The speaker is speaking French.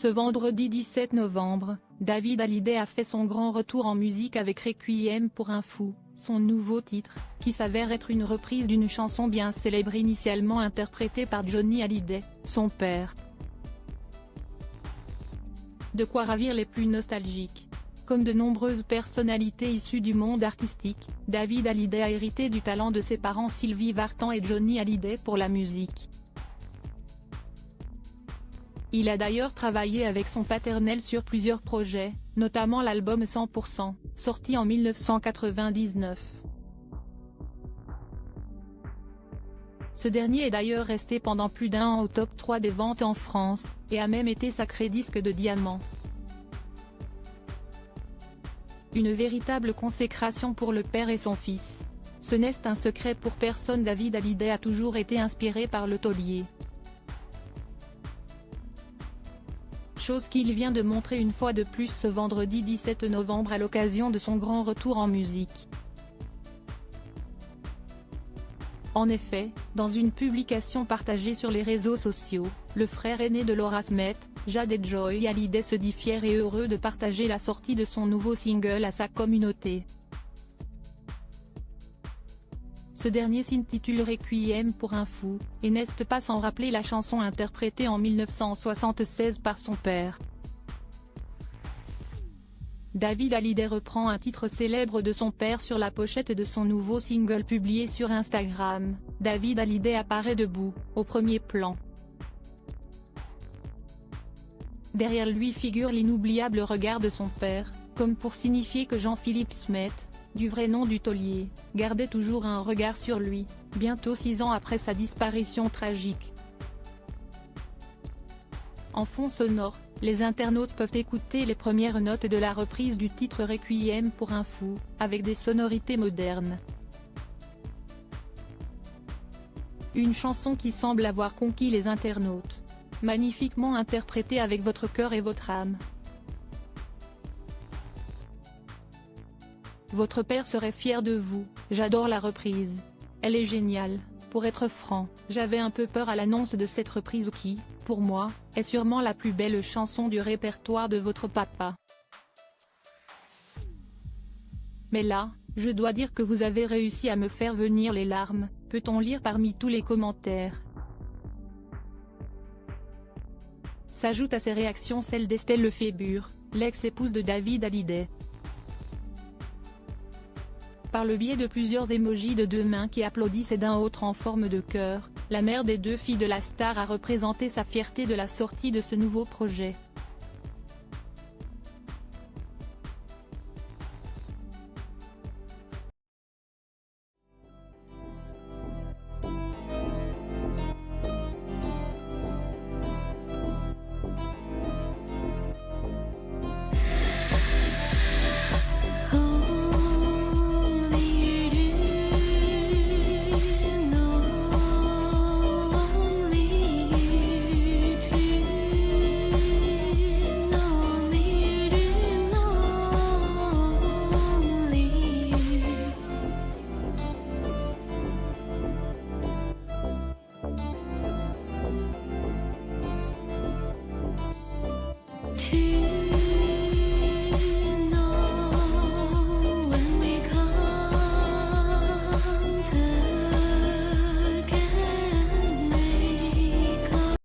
Ce vendredi 17 novembre, David Hallyday a fait son grand retour en musique avec Requiem pour un fou, son nouveau titre, qui s'avère être une reprise d'une chanson bien célèbre initialement interprétée par Johnny Hallyday, son père. De quoi ravir les plus nostalgiques. Comme de nombreuses personnalités issues du monde artistique, David Hallyday a hérité du talent de ses parents Sylvie Vartan et Johnny Hallyday pour la musique. Il a d'ailleurs travaillé avec son paternel sur plusieurs projets, notamment l'album 100%, sorti en 1999. Ce dernier est d'ailleurs resté pendant plus d'un an au top 3 des ventes en France, et a même été sacré disque de diamant. Une véritable consécration pour le père et son fils. Ce n'est un secret pour personne, David Hallyday a toujours été inspiré par le taulier. Chose qu'il vient de montrer une fois de plus ce vendredi 17 novembre à l'occasion de son grand retour en musique. En effet, dans une publication partagée sur les réseaux sociaux, le frère aîné de Laura Smith, Jade Joy Hallyday se dit fier et heureux de partager la sortie de son nouveau single à sa communauté. Ce dernier s'intitule Requiem pour un fou, et n'est pas sans rappeler la chanson interprétée en 1976 par son père. David Hallyday reprend un titre célèbre de son père sur la pochette de son nouveau single publié sur Instagram. David Hallyday apparaît debout, au premier plan. Derrière lui figure l'inoubliable regard de son père, comme pour signifier que Jean-Philippe Smith, du vrai nom du taulier, gardait toujours un regard sur lui, bientôt 6 ans après sa disparition tragique. En fond sonore, les internautes peuvent écouter les premières notes de la reprise du titre Requiem pour un fou, avec des sonorités modernes. Une chanson qui semble avoir conquis les internautes. Magnifiquement interprétée avec votre cœur et votre âme. Votre père serait fier de vous, j'adore la reprise. Elle est géniale. Pour être franc, j'avais un peu peur à l'annonce de cette reprise qui, pour moi, est sûrement la plus belle chanson du répertoire de votre papa. Mais là, je dois dire que vous avez réussi à me faire venir les larmes, peut-on lire parmi tous les commentaires. S'ajoute à ces réactions celle d'Estelle Lefébure, l'ex-épouse de David Hallyday. Par le biais de plusieurs émojis de 2 mains qui applaudissent et d'un autre en forme de cœur, la mère des 2 filles de la star a représenté sa fierté de la sortie de ce nouveau projet.